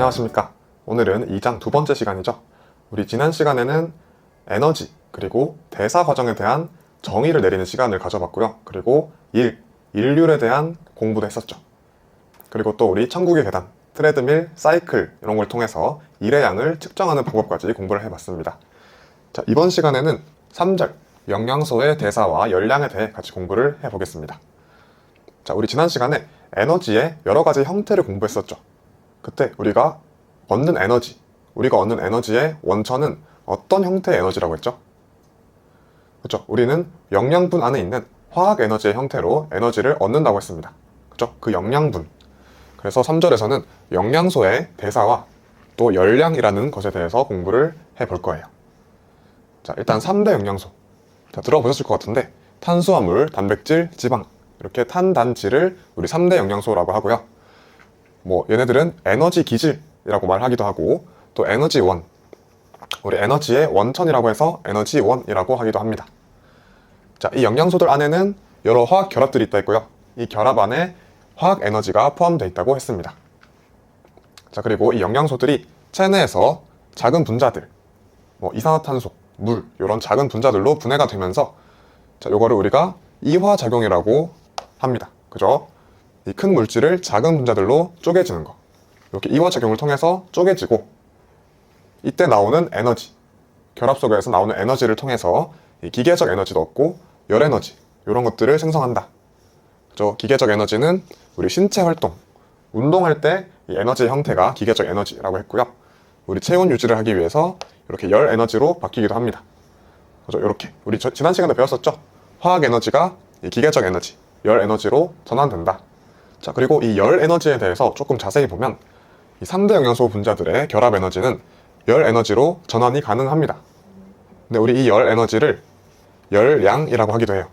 안녕하십니까. 오늘은 2장 두 번째 시간이죠. 우리 지난 시간에는 에너지 그리고 대사 과정에 대한 정의를 내리는 시간을 가져봤고요. 그리고 일률에 대한 공부도 했었죠. 그리고 또 우리 천국의 계단, 트레드밀, 사이클 이런 걸 통해서 일의 양을 측정하는 방법까지 공부를 해봤습니다. 자, 이번 시간에는 3절 영양소의 대사와 열량에 대해 같이 공부를 해보겠습니다. 자, 우리 지난 시간에 에너지의 여러 가지 형태를 공부했었죠. 그때 우리가 얻는 에너지의 원천은 어떤 형태의 에너지라고 했죠? 그렇죠? 우리는 영양분 안에 있는 화학 에너지의 형태로 에너지를 얻는다고 했습니다. 그렇죠? 그 영양분. 그래서 3절에서는 영양소의 대사와 또 열량이라는 것에 대해서 공부를 해볼 거예요. 자, 일단 3대 영양소. 자, 들어보셨을 것 같은데 탄수화물, 단백질, 지방 이렇게 탄단지를 우리 3대 영양소라고 하고요. 얘네들은 에너지 기질이라고 말하기도 하고 또 에너지원, 우리 에너지의 원천이라고 해서 에너지원이라고 하기도 합니다. 자, 이 영양소들 안에는 여러 화학 결합들이 있다 했고요. 이 결합 안에 화학 에너지가 포함되어 있다고 했습니다. 자, 그리고 이 영양소들이 체내에서 작은 분자들, 이산화탄소, 물 이런 작은 분자들로 분해가 되면서 자, 요거를 우리가 이화작용이라고 합니다. 그죠? 이 큰 물질을 작은 분자들로 쪼개지는 거. 이렇게 이화작용을 통해서 쪼개지고 이때 나오는 에너지, 결합 속에서 나오는 에너지를 통해서 이 기계적 에너지도 얻고 열에너지 이런 것들을 생성한다. 그죠? 기계적 에너지는 우리 신체 활동, 운동할 때 이 에너지의 형태가 기계적 에너지라고 했고요. 우리 체온 유지를 하기 위해서 이렇게 열 에너지로 바뀌기도 합니다. 그죠? 이렇게 우리 지난 시간에 배웠었죠? 화학 에너지가 이 기계적 에너지, 열 에너지로 전환된다. 자, 그리고 이 열 에너지에 대해서 조금 자세히 보면 이 3대 영양소 분자들의 결합 에너지는 열 에너지로 전환이 가능합니다. 근데 우리 이 열 에너지를 열량이라고 하기도 해요.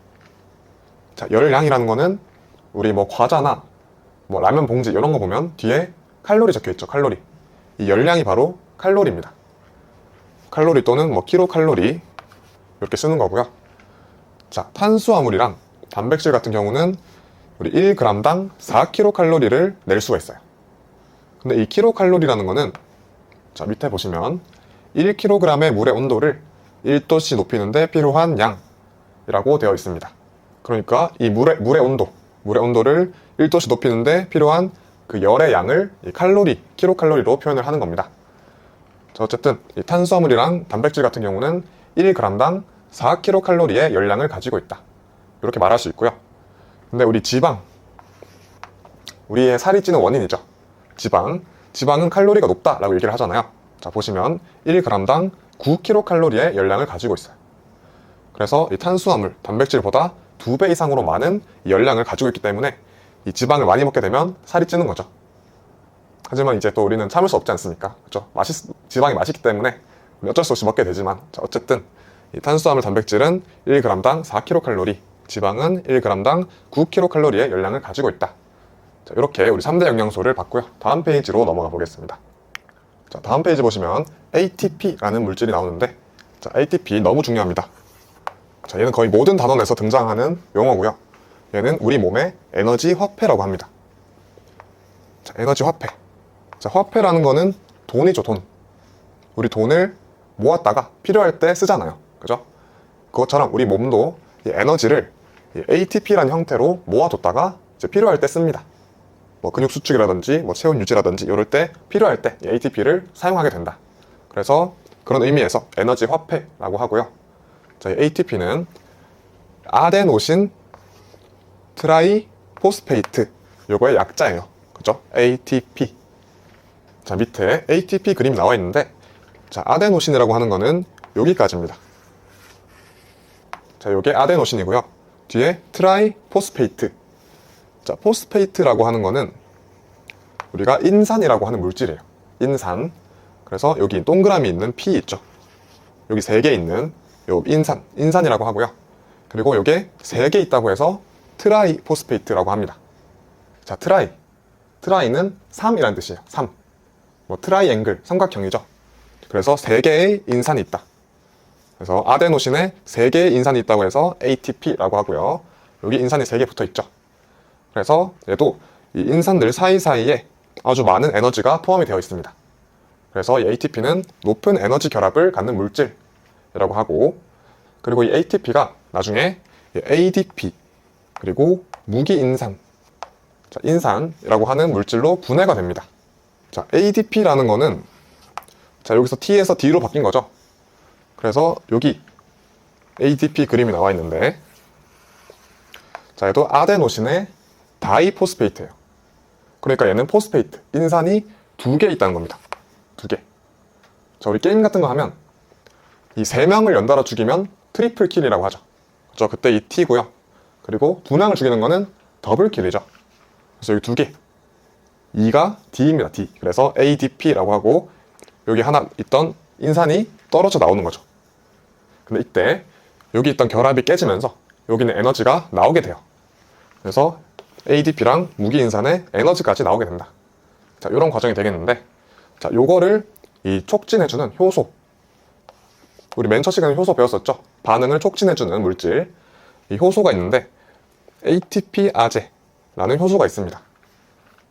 자, 열량이라는 거는 우리 과자나 라면 봉지 이런 거 보면 뒤에 칼로리 적혀 있죠. 칼로리. 이 열량이 바로 칼로리입니다. 칼로리 또는 킬로칼로리 이렇게 쓰는 거고요. 자, 탄수화물이랑 단백질 같은 경우는 우리 1g당 4kcal를 낼 수가 있어요. 근데 이 킬로칼로리라는 거는 자, 밑에 보시면 1kg의 물의 온도를 1도씨 높이는데 필요한 양이라고 되어 있습니다. 그러니까 이 물의 온도를 1도씨 높이는데 필요한 그 열의 양을 이 킬로칼로리로 표현을 하는 겁니다. 자, 어쨌든 이 탄수화물이랑 단백질 같은 경우는 1g당 4kcal의 열량을 가지고 있다. 이렇게 말할 수 있고요. 근데 우리 지방, 우리의 살이 찌는 원인이죠. 지방은 칼로리가 높다라고 얘기를 하잖아요. 자, 보시면 1g당 9kcal의 열량을 가지고 있어요. 그래서 이 탄수화물, 단백질보다 2배 이상으로 많은 열량을 가지고 있기 때문에 이 지방을 많이 먹게 되면 살이 찌는 거죠. 하지만 이제 또 우리는 참을 수 없지 않습니까? 그렇죠? 지방이 맛있기 때문에 어쩔 수 없이 먹게 되지만 자, 어쨌든 이 탄수화물, 단백질은 1g당 4kcal, 지방은 1g당 9kcal의 열량을 가지고 있다. 자, 이렇게 우리 3대 영양소를 봤고요. 다음 페이지로 넘어가 보겠습니다. 자, 다음 페이지 보시면 ATP라는 물질이 나오는데 자, ATP 너무 중요합니다. 자, 얘는 거의 모든 단원에서 등장하는 용어고요. 얘는 우리 몸의 에너지 화폐라고 합니다. 자, 에너지 화폐. 자, 화폐라는 거는 돈이죠, 돈. 우리 돈을 모았다가 필요할 때 쓰잖아요. 그죠? 그것처럼 우리 몸도 이 에너지를 이 ATP라는 형태로 모아뒀다가 이제 필요할 때 씁니다. 근육 수축이라든지 체온 유지라든지 이럴 때 필요할 때 이 ATP를 사용하게 된다. 그래서 그런 의미에서 에너지 화폐라고 하고요. 자, 이 ATP는 아데노신 트라이포스페이트 요거의 약자예요. 그죠? ATP. 자, 밑에 ATP 그림이 나와 있는데 자, 아데노신이라고 하는 거는 여기까지입니다. 자, 요게 아데노신이고요. 뒤에 트라이포스페이트. 자, 포스페이트라고 하는 거는 우리가 인산이라고 하는 물질이에요. 인산. 그래서 여기 동그라미 있는 P 있죠. 여기 3개 있는 요 인산이라고 하고요. 그리고 요게 3개 있다고 해서 트라이포스페이트라고 합니다. 자, 트라이는 3이라는 뜻이에요. 3. 트라이앵글, 삼각형이죠. 그래서 3개의 인산이 있다. 그래서 아데노신에 3개의 인산이 있다고 해서 ATP라고 하고요. 여기 인산이 3개 붙어 있죠. 그래서 얘도 이 인산들 사이사이에 아주 많은 에너지가 포함이 되어 있습니다. 그래서 이 ATP는 높은 에너지 결합을 갖는 물질이라고 하고, 그리고 이 ATP가 나중에 ADP 그리고 무기인산, 자, 인산이라고 하는 물질로 분해가 됩니다. 자, ADP라는 거는 자, 여기서 T에서 D로 바뀐 거죠. 그래서 여기 ADP 그림이 나와 있는데, 자, 얘도 아데노신의 다이포스페이트예요. 그러니까 얘는 포스페이트, 인산이 2개 있다는 겁니다. 2개. 자, 우리 게임 같은 거 하면 이 3명을 연달아 죽이면 트리플 킬이라고 하죠. 그렇죠? 그때 이 T고요. 그리고 2명을 죽이는 거는 더블 킬이죠. 그래서 여기 2개. 2가 D입니다. D. 그래서 ADP라고 하고, 여기 하나 있던 인산이 떨어져 나오는 거죠. 근데 이때 여기 있던 결합이 깨지면서 여기는 에너지가 나오게 돼요. 그래서 ADP랑 무기인산의 에너지까지 나오게 된다. 자, 이런 과정이 되겠는데, 자, 요거를 이 촉진해주는 효소, 우리 맨 첫 시간에 효소 배웠었죠? 반응을 촉진해주는 물질, 이 효소가 있는데 ATP 아제라는 효소가 있습니다.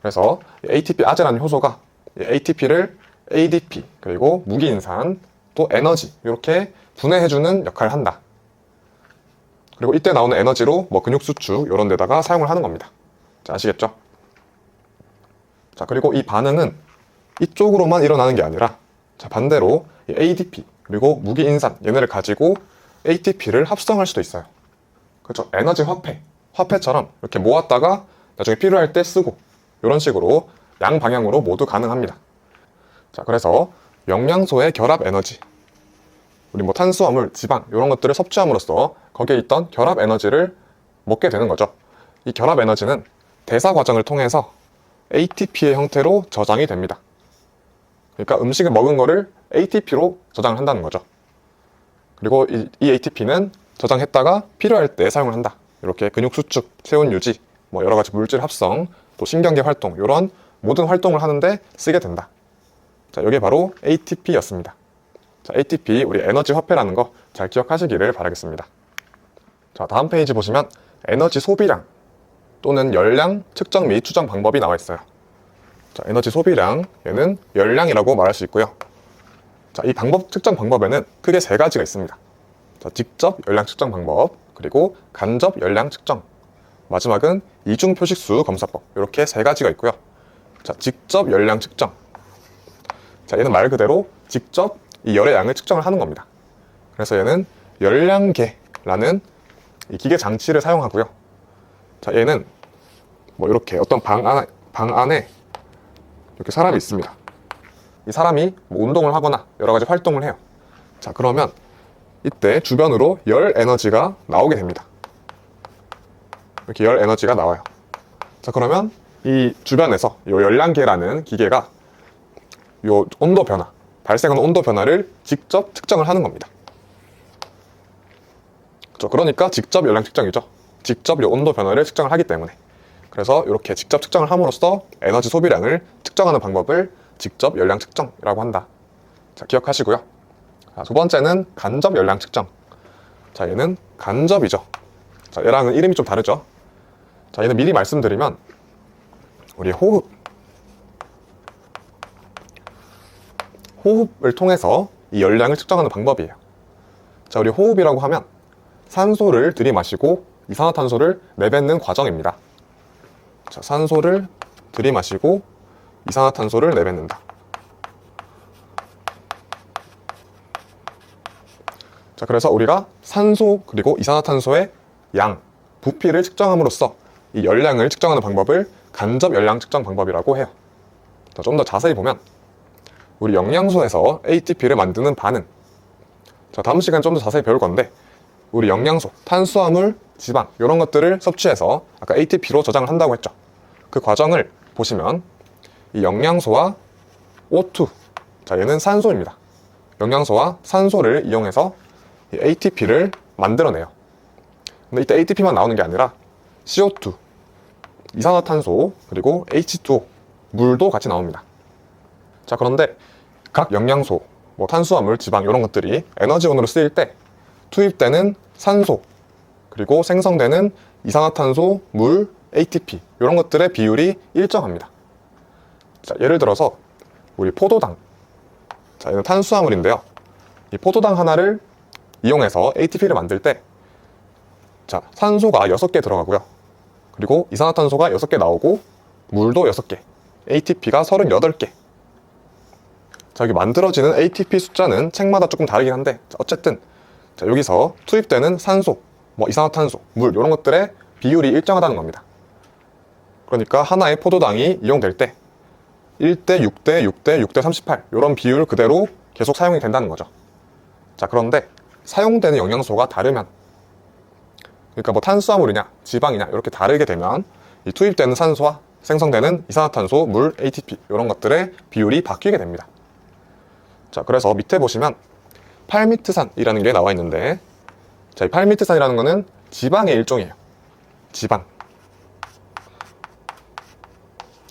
그래서 ATP 아제라는 효소가 ATP를 ADP 그리고 무기인산 또 에너지 이렇게 분해해주는 역할을 한다. 그리고 이때 나오는 에너지로 뭐 근육 수축 이런 데다가 사용을 하는 겁니다. 자, 아시겠죠? 자, 그리고 이 반응은 이쪽으로만 일어나는 게 아니라, 자, 반대로 이 ADP 그리고 무기인산 얘네를 가지고 ATP를 합성할 수도 있어요. 그렇죠? 에너지 화폐처럼 이렇게 모았다가 나중에 필요할 때 쓰고, 이런 식으로 양방향으로 모두 가능합니다. 자, 그래서 영양소의 결합 에너지, 우리 뭐 탄수화물, 지방 이런 것들을 섭취함으로써 거기에 있던 결합 에너지를 먹게 되는 거죠. 이 결합 에너지는 대사 과정을 통해서 ATP의 형태로 저장이 됩니다. 그러니까 음식을 먹은 거를 ATP로 저장을 한다는 거죠. 그리고 이 ATP는 저장했다가 필요할 때 사용을 한다. 이렇게 근육 수축, 체온 유지, 뭐 여러 가지 물질 합성, 또 신경계 활동, 이런 모든 활동을 하는데 쓰게 된다. 자, 이게 바로 ATP였습니다. 자, ATP, 우리 에너지 화폐라는 거 잘 기억하시기를 바라겠습니다. 자, 다음 페이지 보시면 에너지 소비량 또는 열량 측정 및 추정 방법이 나와 있어요. 자, 에너지 소비량, 얘는 열량이라고 말할 수 있고요. 자, 이 방법 측정 방법에는 크게 3가지가 있습니다. 자, 직접 열량 측정 방법, 그리고 간접 열량 측정, 마지막은 이중 표식수 검사법, 이렇게 3가지가 있고요. 자, 직접 열량 측정. 자, 얘는 말 그대로 직접 이 열의 양을 측정을 하는 겁니다. 그래서 얘는 열량계라는 이 기계 장치를 사용하고요. 자, 얘는 뭐 이렇게 어떤 방 안에 이렇게 사람이 있습니다. 이 사람이 뭐 운동을 하거나 여러 가지 활동을 해요. 자, 그러면 이때 주변으로 열 에너지가 나오게 됩니다. 이렇게 열 에너지가 나와요. 자, 그러면 이 주변에서 이 열량계라는 기계가 이 온도 변화, 발생하는 온도 변화를 직접 측정을 하는 겁니다. 그렇죠? 그러니까 직접 열량 측정이죠. 직접 이 온도 변화를 측정을 하기 때문에. 그래서 이렇게 직접 측정을 함으로써 에너지 소비량을 측정하는 방법을 직접 열량 측정이라고 한다. 자, 기억하시고요. 자, 두 번째는 간접 열량 측정. 자, 얘는 간접이죠. 자, 얘랑은 이름이 좀 다르죠. 자, 얘는 미리 말씀드리면 우리 호흡을 통해서 이 열량을 측정하는 방법이에요. 자, 우리 호흡이라고 하면 산소를 들이마시고 이산화탄소를 내뱉는 과정입니다. 자, 산소를 들이마시고 이산화탄소를 내뱉는다. 자, 그래서 우리가 산소 그리고 이산화탄소의 양, 부피를 측정함으로써 이 열량을 측정하는 방법을 간접 열량 측정 방법이라고 해요. 좀 더 자세히 보면 우리 영양소에서 ATP를 만드는 반응. 자, 다음 시간에 좀 더 자세히 배울 건데, 우리 영양소, 탄수화물, 지방 이런 것들을 섭취해서 아까 ATP로 저장을 한다고 했죠. 그 과정을 보시면 이 영양소와 O2, 자, 얘는 산소입니다. 영양소와 산소를 이용해서 이 ATP를 만들어내요. 근데 이때 ATP만 나오는 게 아니라 CO2, 이산화탄소, 그리고 H2O, 물도 같이 나옵니다. 자, 그런데 각 영양소, 뭐 탄수화물, 지방 이런 것들이 에너지원으로 쓰일 때 투입되는 산소, 그리고 생성되는 이산화탄소, 물, ATP 이런 것들의 비율이 일정합니다. 자, 예를 들어서 우리 포도당, 자, 이건 탄수화물인데요. 이 포도당 하나를 이용해서 ATP를 만들 때, 자, 산소가 6개 들어가고요. 그리고 이산화탄소가 6개 나오고, 물도 6개, ATP가 38개. 자, 여기 만들어지는 ATP 숫자는 책마다 조금 다르긴 한데, 자, 어쨌든 자, 여기서 투입되는 산소, 뭐 이산화탄소, 물 이런 것들의 비율이 일정하다는 겁니다. 그러니까 하나의 포도당이 이용될 때 1대 6대 6대 6대 38 이런 비율 그대로 계속 사용이 된다는 거죠. 자, 그런데 사용되는 영양소가 다르면, 그러니까 뭐 탄수화물이냐 지방이냐 이렇게 다르게 되면 이 투입되는 산소와 생성되는 이산화탄소, 물, ATP 이런 것들의 비율이 바뀌게 됩니다. 자, 그래서 밑에 보시면 팔미트산이라는 게 나와 있는데, 자, 이 팔미트산이라는 거는 지방의 일종이에요. 지방.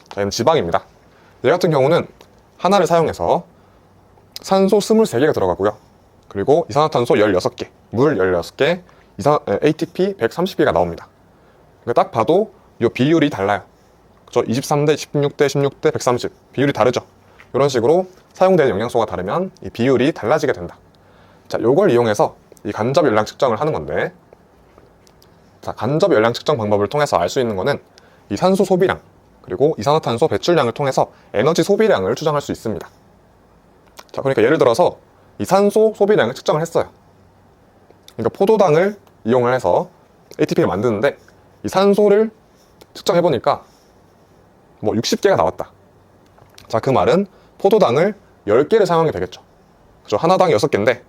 자, 얘는 지방입니다. 얘 같은 경우는 하나를 사용해서 산소 23개가 들어가고요. 그리고 이산화탄소 16개, 물 16개, ATP 130개가 나옵니다. 그러니까 딱 봐도 이 비율이 달라요. 그죠? 23대 16대 16대 130 비율이 다르죠. 이런 식으로 사용되는 영양소가 다르면 이 비율이 달라지게 된다. 자, 요걸 이용해서 이 간접 열량 측정을 하는 건데, 자, 간접 열량 측정 방법을 통해서 알 수 있는 거는 이 산소 소비량, 그리고 이산화탄소 배출량을 통해서 에너지 소비량을 추정할 수 있습니다. 자, 그러니까 예를 들어서 이 산소 소비량을 측정을 했어요. 그러니까 포도당을 이용을 해서 ATP를 만드는데, 이 산소를 측정해보니까 뭐 60개가 나왔다. 자, 그 말은 포도당을 10개를 사용하게 되겠죠. 그죠? 하나당 6개인데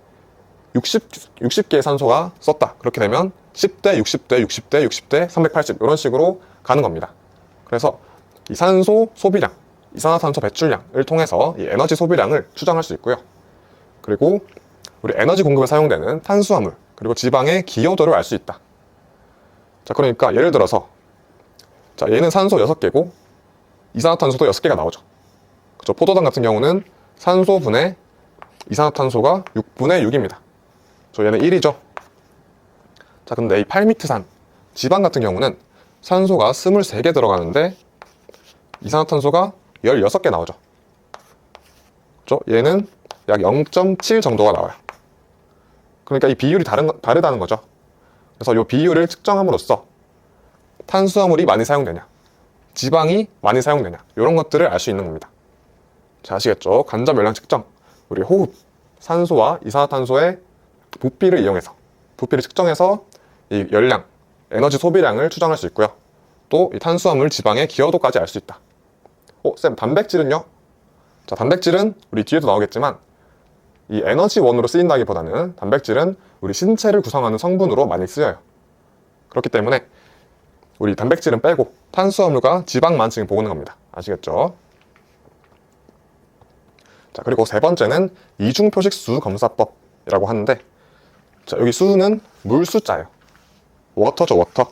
60개의 산소가 썼다. 그렇게 되면 10대, 60대, 60대, 60대, 380 이런 식으로 가는 겁니다. 그래서 이 산소 소비량, 이산화탄소 배출량을 통해서 이 에너지 소비량을 추정할 수 있고요. 그리고 우리 에너지 공급에 사용되는 탄수화물, 그리고 지방의 기여도를 알 수 있다. 자, 그러니까 예를 들어서 자, 얘는 산소 6개고 이산화탄소도 6개가 나오죠. 그죠? 포도당 같은 경우는 산소분의 이산화탄소가 6분의 6입니다. 얘는 1이죠. 자, 근데 이 팔미트산, 지방 같은 경우는 산소가 23개 들어가는데 이산화탄소가 16개 나오죠. 그죠? 얘는 약 0.7 정도가 나와요. 그러니까 이 비율이 다르다는 거죠. 그래서 이 비율을 측정함으로써 탄수화물이 많이 사용되냐, 지방이 많이 사용되냐 이런 것들을 알 수 있는 겁니다. 자, 아시겠죠? 간접 열량 측정, 우리 호흡, 산소와 이산화탄소의 부피를 이용해서 부피를 측정해서 이 열량, 에너지 소비량을 추정할 수 있고요. 또 이 탄수화물, 지방의 기여도까지 알 수 있다. 쌤, 단백질은요? 자, 단백질은 우리 뒤에도 나오겠지만 이 에너지원으로 쓰인다기보다는 단백질은 우리 신체를 구성하는 성분으로 많이 쓰여요. 그렇기 때문에 우리 단백질은 빼고 탄수화물과 지방만 지금 보는 겁니다. 아시겠죠? 자, 그리고 세 번째는 이중표식수 검사법이라고 하는데, 자, 여기 수는 물 숫자예요. 워터죠, 워터.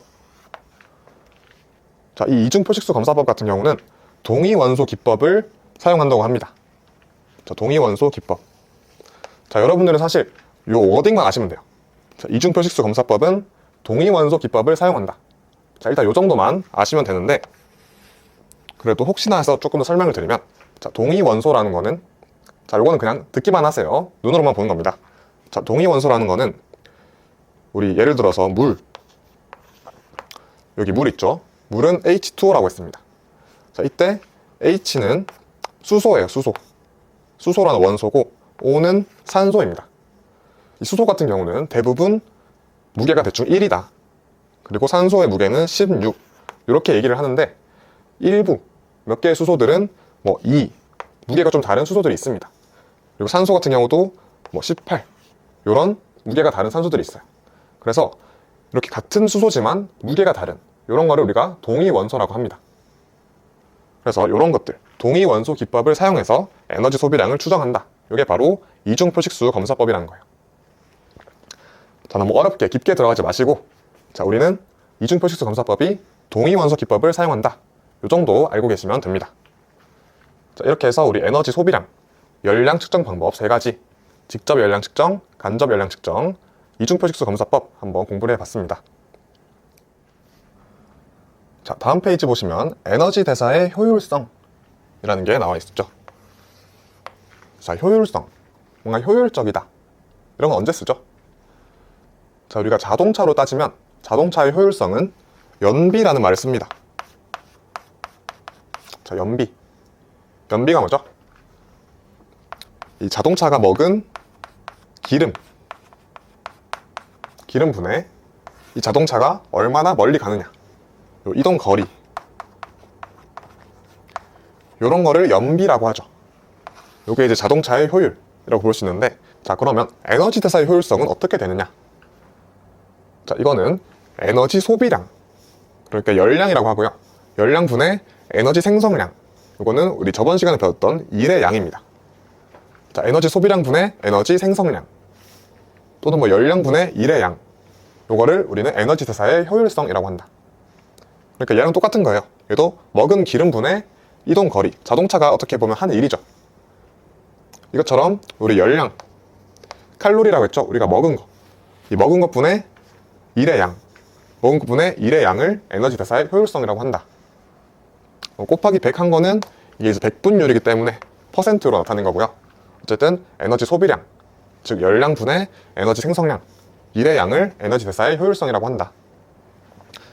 자, 이 이중표식수 검사법 같은 경우는 동위원소 기법을 사용한다고 합니다. 자, 동위원소 기법. 자, 여러분들은 사실 이 워딩만 아시면 돼요. 자, 이중표식수 검사법은 동위원소 기법을 사용한다. 자, 일단 이 정도만 아시면 되는데, 그래도 혹시나 해서 조금 더 설명을 드리면, 자, 동위원소라는 거는, 자, 요거는 그냥 듣기만 하세요. 눈으로만 보는 겁니다. 자, 동위원소라는 거는 우리 예를 들어서 물, 여기 물 있죠? 물은 H2O라고 했습니다. 자, 이때 H는 수소예요, 수소. 수소라는 원소고 O는 산소입니다. 이 수소 같은 경우는 대부분 무게가 대충 1이다. 그리고 산소의 무게는 16. 이렇게 얘기를 하는데, 일부 몇 개의 수소들은 뭐 2, 무게가 좀 다른 수소들이 있습니다. 그리고 산소 같은 경우도 뭐 18, 이런 무게가 다른 산소들이 있어요. 그래서 이렇게 같은 수소지만 무게가 다른 이런 거를 우리가 동위원소라고 합니다. 그래서 이런 것들, 동위원소 기법을 사용해서 에너지 소비량을 추정한다. 이게 바로 이중표식수 검사법이라는 거예요. 자, 너무 어렵게 깊게 들어가지 마시고, 자, 우리는 이중표식수 검사법이 동위원소 기법을 사용한다. 이 정도 알고 계시면 됩니다. 자, 이렇게 해서 우리 에너지 소비량, 열량 측정 방법 3가지, 직접 열량 측정, 간접 열량 측정, 이중표식수 검사법 한번 공부를 해봤습니다. 자, 다음 페이지 보시면 에너지 대사의 효율성이라고 효율성이라는 게 나와 있었죠. 자, 효율성. 뭔가 효율적이다. 이런 건 언제 쓰죠? 자, 우리가 자동차로 따지면 자동차의 효율성은 연비라는 말을 씁니다. 자, 연비. 연비가 뭐죠? 이 자동차가 먹은 기름분에 이 자동차가 얼마나 멀리 가느냐, 요 이동 거리, 요런 거를 연비라고 하죠. 요게 이제 자동차의 효율이라고 볼 수 있는데, 자, 그러면 에너지 대사의 효율성은 어떻게 되느냐? 자, 이거는 에너지 소비량, 그러니까 열량이라고 하고요. 열량분의 에너지 생성량, 요거는 우리 저번 시간에 배웠던 일의 양입니다. 자, 에너지 소비량분의 에너지 생성량, 또는 뭐 열량분의 일의 양, 요거를 우리는 에너지 대사의 효율성이라고 한다. 그러니까 얘랑 똑같은 거예요. 얘도 먹은 기름분의 이동 거리, 자동차가 어떻게 보면 하는 일이죠. 이것처럼 우리 열량, 칼로리라고 했죠. 우리가 먹은 거, 이 먹은 것분의 일의 양, 먹은 것분의 일의 양을 에너지 대사의 효율성이라고 한다. 곱하기 100 한 거는 이게 이제 백분율이기 때문에 퍼센트로 나타낸 거고요. 어쨌든 에너지 소비량, 즉 열량분의 에너지 생성량, 일의 양을 에너지 대사의 효율성이라고 한다.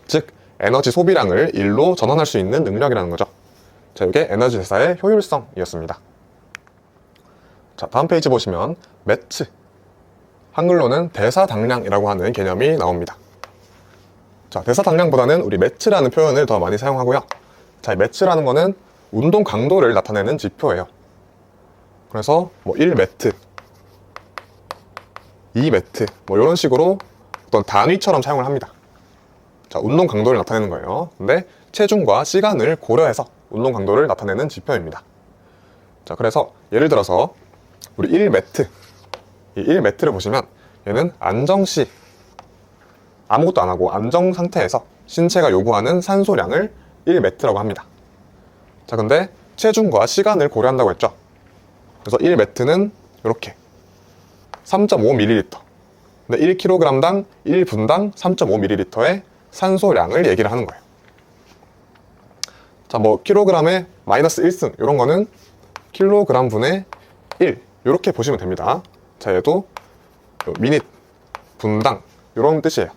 즉 에너지 소비량을 일로 전환할 수 있는 능력이라는 거죠. 자, 이게 에너지 대사의 효율성이었습니다. 자, 다음 페이지 보시면 매트, 한글로는 대사당량이라고 하는 개념이 나옵니다. 자, 대사당량보다는 우리 매트라는 표현을 더 많이 사용하고요. 자, 이 매트라는 거는 운동 강도를 나타내는 지표예요. 그래서 뭐 1매트, 2매트, 뭐 이런 식으로 어떤 단위처럼 사용을 합니다. 자, 운동 강도를 나타내는 거예요. 근데 체중과 시간을 고려해서 운동 강도를 나타내는 지표입니다. 자, 그래서 예를 들어서 우리 1매트, 이 1매트를 보시면 얘는 안정시, 아무것도 안 하고 안정 상태에서 신체가 요구하는 산소량을 1매트라고 합니다. 자, 근데 체중과 시간을 고려한다고 했죠. 그래서 1매트는 이렇게 3.5ml, 근데 1kg당 1분당 3.5ml의 산소량을 얘기를 하는 거예요. 자, 뭐 kg에 마이너스 1승 이런 거는 kg분의 1 이렇게 보시면 됩니다. 자, 얘도 미닛, 분당 이런 뜻이에요.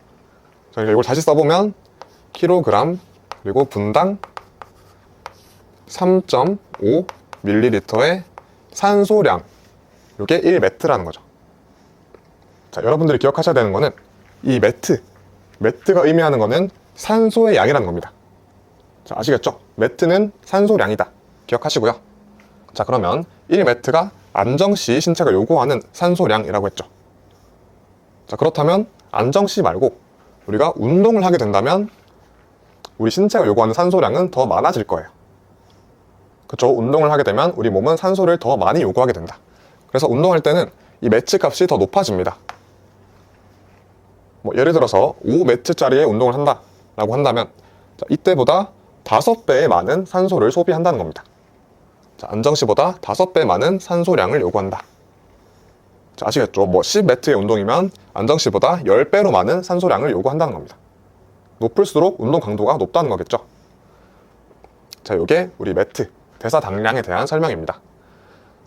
자, 이걸 다시 써보면 kg 그리고 분당 3.5ml의 산소량, 이게 1매트라는 거죠. 자, 여러분들이 기억하셔야 되는 거는 이 매트가 의미하는 거는 산소의 양이라는 겁니다. 자, 아시겠죠? 매트는 산소량이다. 기억하시고요. 자, 그러면 1매트가 안정시 신체가 요구하는 산소량이라고 했죠. 자, 그렇다면 안정시 말고 우리가 운동을 하게 된다면 우리 신체가 요구하는 산소량은 더 많아질 거예요. 그렇죠? 운동을 하게 되면 우리 몸은 산소를 더 많이 요구하게 된다. 그래서 운동할 때는 이 매트 값이 더 높아집니다. 뭐 예를 들어서 5매트짜리의 운동을 한다라고 한다면, 자, 이때보다 5배의 많은 산소를 소비한다는 겁니다. 자, 안정시보다 5배 많은 산소량을 요구한다. 자, 아시겠죠? 뭐 10매트의 운동이면 안정시보다 10배로 많은 산소량을 요구한다는 겁니다. 높을수록 운동 강도가 높다는 거겠죠. 자, 이게 우리 매트, 대사당량에 대한 설명입니다.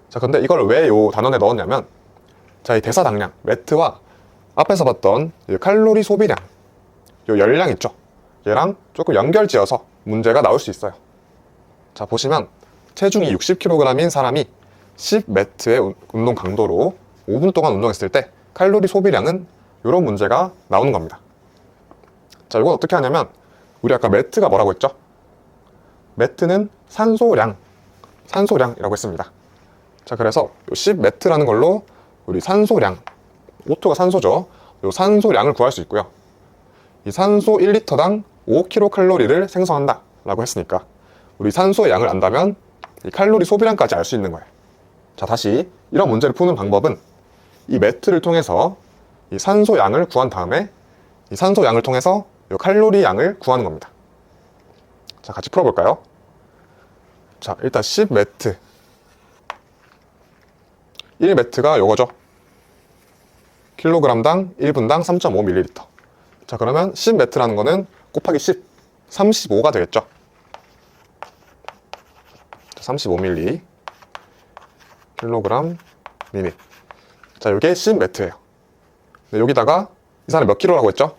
자, 근데 이걸 왜 요 단원에 넣었냐면, 자, 이 대사당량, 매트와 앞에서 봤던 이 칼로리 소비량, 요 열량 있죠? 얘랑 조금 연결지어서 문제가 나올 수 있어요. 자, 보시면 체중이 60kg인 사람이 10매트의 운동 강도로 5분 동안 운동했을 때 칼로리 소비량은 이런 문제가 나오는 겁니다. 자, 이건 어떻게 하냐면, 우리 아까 매트가 뭐라고 했죠? 매트는 산소량이라고 했습니다. 자, 그래서 10매트라는 걸로 우리 산소량, O2가 산소죠. 이 산소량을 구할 수 있고요. 이 산소 1리터당 5kcal를 생성한다 라고 했으니까 우리 산소의 양을 안다면 이 칼로리 소비량까지 알 수 있는 거예요. 자, 다시 이런 문제를 푸는 방법은 이 매트를 통해서 이 산소 양을 구한 다음에 이 산소 양을 통해서 이 칼로리 양을 구하는 겁니다. 자, 같이 풀어볼까요? 자, 일단 10매트, 1매트가 요거죠. 킬로그램당 1분당 3.5ml. 자, 그러면 10매트라는 거는 곱하기 10, 35가 되겠죠. 35ml 킬로그램 미닛. 자, 이게 10매트예요. 여기다가 이 사람이 몇 킬로라고 했죠?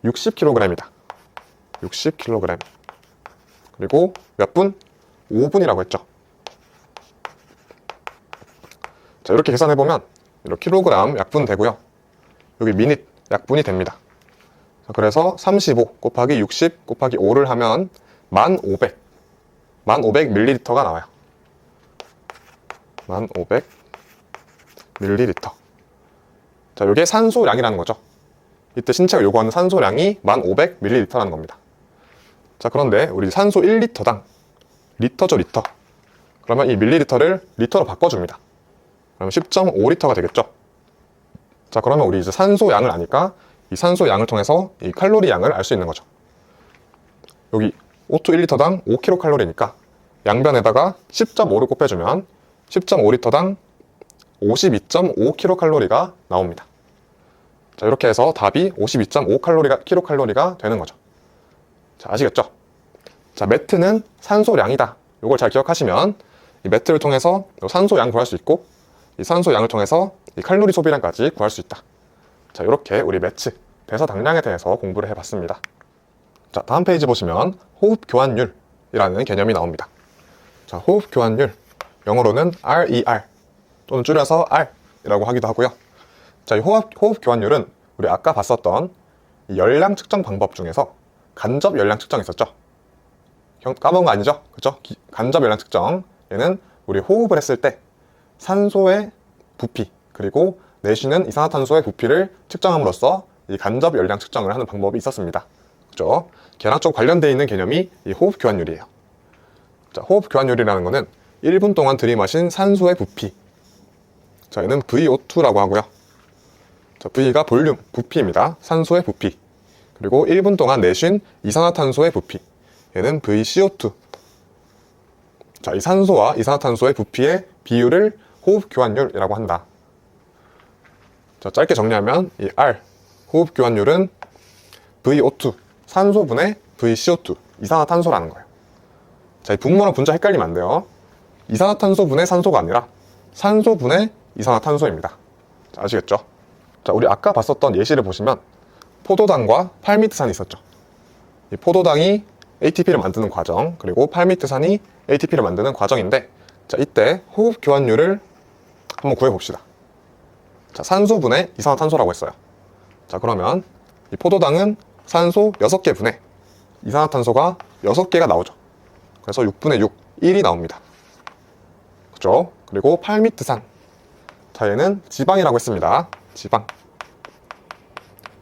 60kg이다. 60kg. 그리고 몇 분? 5분이라고 했죠. 자, 이렇게 계산해보면 이렇게 킬로그램 약분 되고요. 여기 미닛 약분이 됩니다. 자, 그래서 35 곱하기 60 곱하기 5를 하면 1500ml가 나와요. 1500ml. 자, 이게 산소량이라는 거죠. 이때 신체가 요구하는 산소량이 1500ml라는 겁니다. 자, 그런데 우리 산소 1리터당 리터죠, 리터. 그러면 이 밀리리터를 리터로 바꿔줍니다. 그러면 10.5리터가 되겠죠. 자, 그러면 우리 이제 산소 양을 아니까 이 산소 양을 통해서 이 칼로리 양을 알 수 있는 거죠. 여기 O2 1리터당 5kcal니까 양변에다가 10.5를 곱해주면 10.5리터당 52.5kcal가 나옵니다. 자, 이렇게 해서 답이 52.5kcal가 되는 거죠. 자, 아시겠죠? 자, 매트는 산소량이다. 이걸 잘 기억하시면 이 매트를 통해서 산소양 구할 수 있고 이 산소양을 통해서 이 칼로리 소비량까지 구할 수 있다. 자, 이렇게 우리 매트, 대사당량에 대해서 공부를 해봤습니다. 자, 다음 페이지 보시면 호흡교환율이라는 개념이 나옵니다. 자, 호흡교환율, 영어로는 RER 또는 줄여서 R이라고 하기도 하고요. 자, 이 호흡교환율은 우리 아까 봤었던 이 열량 측정 방법 중에서 간접 열량 측정 있었죠? 까먹은 거 아니죠? 그쵸? 간접 열량 측정, 얘는 우리 호흡을 했을 때 산소의 부피 그리고 내쉬는 이산화탄소의 부피를 측정함으로써 이 간접 열량 측정을 하는 방법이 있었습니다. 그죠? 걔랑 좀 관련되어 있는 개념이 이 호흡교환율이에요. 자, 호흡교환율이라는 거는 1분 동안 들이마신 산소의 부피. 자, 얘는 VO2라고 하고요. 자, V가 볼륨, 부피입니다. 산소의 부피. 그리고 1분 동안 내쉰 이산화탄소의 부피. 얘는 VCO2. 자, 이 산소와 이산화탄소의 부피의 비율을 호흡교환율이라고 한다. 자, 짧게 정리하면 이 R, 호흡교환율은 VO2, 산소분의 VCO2, 이산화탄소라는 거예요. 자, 이 분모랑 분자 헷갈리면 안 돼요. 이산화탄소분의 산소가 아니라 산소분의 이산화탄소입니다. 자, 아시겠죠? 자, 우리 아까 봤었던 예시를 보시면 포도당과 팔미트산이 있었죠. 이 포도당이 ATP를 만드는 과정, 그리고 팔미트산이 ATP를 만드는 과정인데, 자, 이때 호흡교환율을 한번 구해봅시다. 자, 산소분의 이산화탄소라고 했어요. 자, 그러면 이 포도당은 산소 6개 분에 이산화탄소가 6개가 나오죠. 그래서 6분의 6, 1이 나옵니다. 그죠? 그리고 팔미트산. 자, 얘는 지방이라고 했습니다. 지방.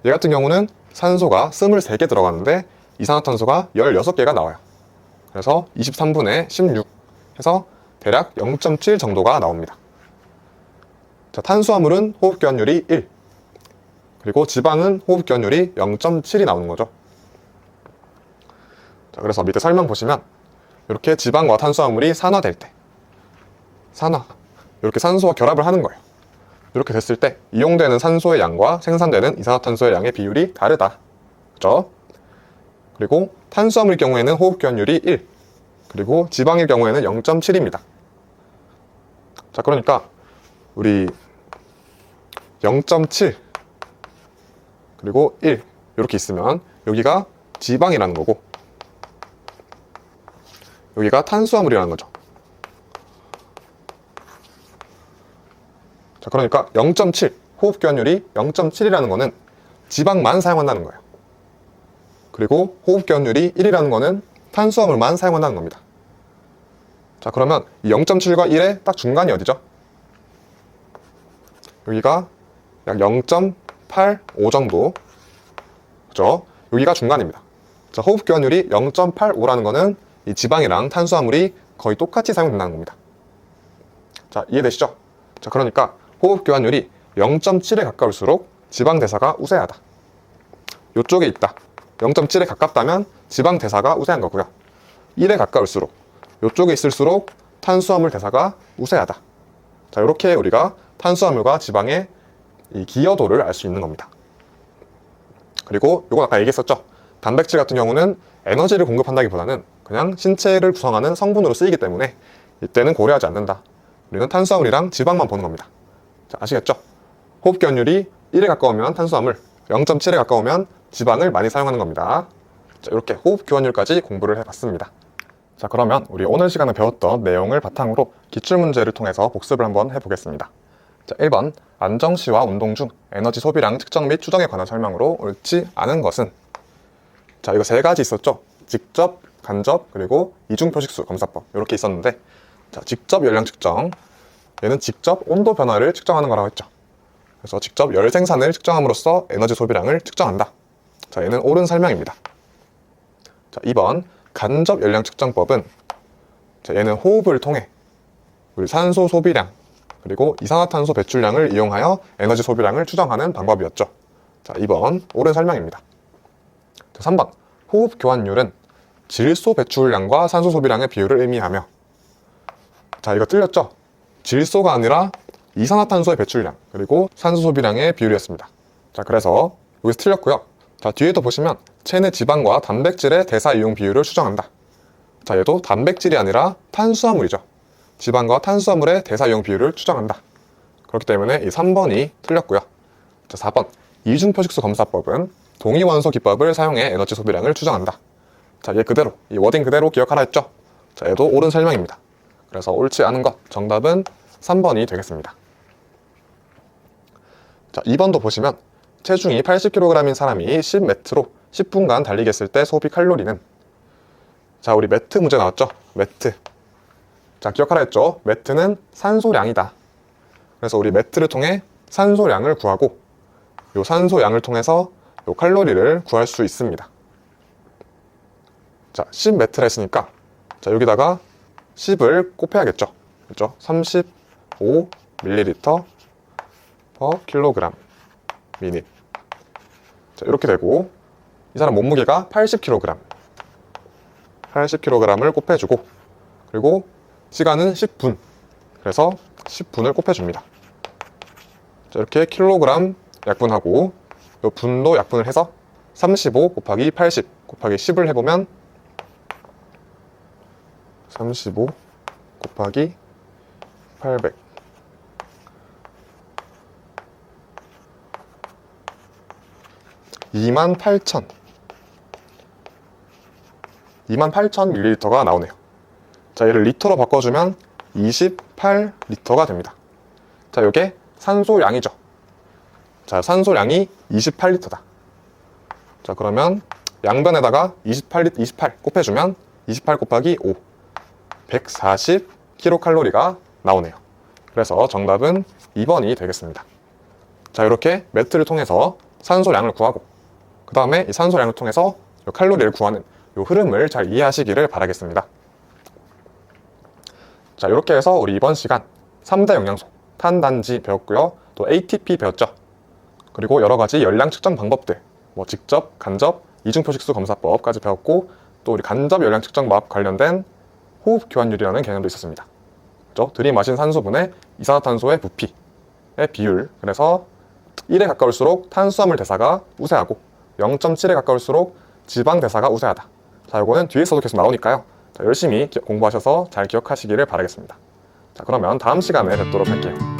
얘 같은 경우는 산소가 23개 들어가는데 이산화탄소가 16개가 나와요. 그래서 23분의 16 해서 대략 0.7 정도가 나옵니다. 자, 탄수화물은 호흡교환율이 1, 그리고 지방은 호흡교환율이 0.7이 나오는 거죠. 자, 그래서 밑에 설명 보시면 이렇게 지방과 탄수화물이 산화될 때, 이렇게 산소와 결합을 하는 거예요. 이렇게 됐을 때 이용되는 산소의 양과 생산되는 이산화탄소의 양의 비율이 다르다. 그죠? 그리고 탄수화물의 경우에는 호흡교환율이 1, 그리고 지방의 경우에는 0.7입니다. 자, 그러니까 우리 0.7 그리고 1 이렇게 있으면 여기가 지방이라는 거고 여기가 탄수화물이라는 거죠. 자, 그러니까 0.7 호흡교환율이 0.7이라는 거는 지방만 사용한다는 거예요. 그리고 호흡교환율이 1이라는 거는 탄수화물만 사용한다는 겁니다. 자, 그러면 이 0.7과 1의 딱 중간이 어디죠? 여기가 약 0.85 정도. 그죠? 여기가 중간입니다. 자, 호흡교환율이 0.85라는 거는 이 지방이랑 탄수화물이 거의 똑같이 사용된다는 겁니다. 자, 이해되시죠? 자, 그러니까 호흡교환율이 0.7에 가까울수록 지방대사가 우세하다. 이쪽에 있다. 0.7에 가깝다면 지방대사가 우세한 거고요. 1에 가까울수록 이쪽에 있을수록 탄수화물 대사가 우세하다. 자, 이렇게 우리가 탄수화물과 지방의 이 기여도를 알 수 있는 겁니다. 그리고 이건 아까 얘기했었죠. 단백질 같은 경우는 에너지를 공급한다기보다는 그냥 신체를 구성하는 성분으로 쓰이기 때문에 이때는 고려하지 않는다. 우리는 탄수화물이랑 지방만 보는 겁니다. 자, 아시겠죠? 호흡 기원율이 1에 가까우면 탄수화물, 0.7에 가까우면 지방을 많이 사용하는 겁니다. 자, 이렇게 호흡 기원율까지 공부를 해봤습니다. 자, 그러면 우리 오늘 시간에 배웠던 내용을 바탕으로 기출문제를 통해서 복습을 한번 해보겠습니다. 자, 1번 안정시와 운동 중 에너지 소비량 측정 및 추정에 관한 설명으로 옳지 않은 것은, 자, 이거 세 가지 있었죠? 직접, 간접, 그리고 이중표식수 검사법 이렇게 있었는데, 자, 직접 열량 측정, 얘는 직접 온도 변화를 측정하는 거라고 했죠. 그래서 직접 열 생산을 측정함으로써 에너지 소비량을 측정한다. 자, 얘는 옳은 설명입니다. 자, 2번 간접 열량 측정법은, 자, 얘는 호흡을 통해 우리 산소 소비량 그리고 이산화탄소 배출량을 이용하여 에너지 소비량을 추정하는 방법이었죠. 자, 2번 옳은 설명입니다. 자, 3번 호흡 교환율은 질소 배출량과 산소 소비량의 비율을 의미하며, 자, 이거 틀렸죠? 질소가 아니라 이산화탄소의 배출량 그리고 산소 소비량의 비율이었습니다. 자, 그래서 여기서 틀렸고요. 자, 뒤에도 보시면 체내 지방과 단백질의 대사 이용 비율을 추정한다. 자, 얘도 단백질이 아니라 탄수화물이죠. 지방과 탄수화물의 대사 이용 비율을 추정한다. 그렇기 때문에 이 3번이 틀렸고요. 자, 4번 이중표식수 검사법은 동위원소 기법을 사용해 에너지 소비량을 추정한다. 자, 얘 그대로, 이 워딩 그대로 기억하라 했죠? 자, 얘도 옳은 설명입니다. 그래서 옳지 않은 것, 정답은 3번이 되겠습니다. 자, 2번도 보시면 체중이 80kg인 사람이 10m로 10분간 달리기 했을 때 소비 칼로리는, 자, 우리 매트 문제 나왔죠? 매트. 자, 기억하라 했죠? 매트는 산소량이다. 그래서 우리 매트를 통해 산소량을 구하고, 요 산소량을 통해서 요 칼로리를 구할 수 있습니다. 자, 10m라 했으니까, 자, 여기다가 10을 곱해야겠죠? 그렇죠? 35ml per kg 미닛. 자, 이렇게 되고, 이 사람 몸무게가 80kg. 80kg을 곱해주고, 그리고 시간은 10분. 그래서 10분을 곱해줍니다. 자, 이렇게 킬로그램 약분하고, 요 분도 약분을 해서 35 곱하기 80 곱하기 10을 해보면 35 곱하기 800 28,000ml가 나오네요. 자, 얘를 리터로 바꿔주면 28리터가 됩니다. 자, 이게 산소량이죠. 자, 산소량이 28리터다. 자, 그러면 양변에다가 28 곱해주면 28 곱하기 5 140kcal가 나오네요. 그래서 정답은 2번이 되겠습니다. 자, 이렇게 매트를 통해서 산소량을 구하고, 그 다음에 이 산소량을 통해서 이 칼로리를 구하는 이 흐름을 잘 이해하시기를 바라겠습니다. 자, 이렇게 해서 우리 이번 시간 3대 영양소, 탄단지 배웠고요. 또 ATP 배웠죠. 그리고 여러 가지 열량 측정 방법들, 뭐 직접, 간접, 이중표식수 검사법까지 배웠고, 또 우리 간접 열량 측정법 관련된 호흡 교환율이라는 개념도 있었습니다. 그렇죠? 들이마신 산소분의 이산화탄소의 부피의 비율, 그래서 1에 가까울수록 탄수화물 대사가 우세하고 0.7에 가까울수록 지방 대사가 우세하다. 자, 이거는 뒤에서도 계속 나오니까요. 자, 열심히 공부하셔서 잘 기억하시기를 바라겠습니다. 자, 그러면 다음 시간에 뵙도록 할게요.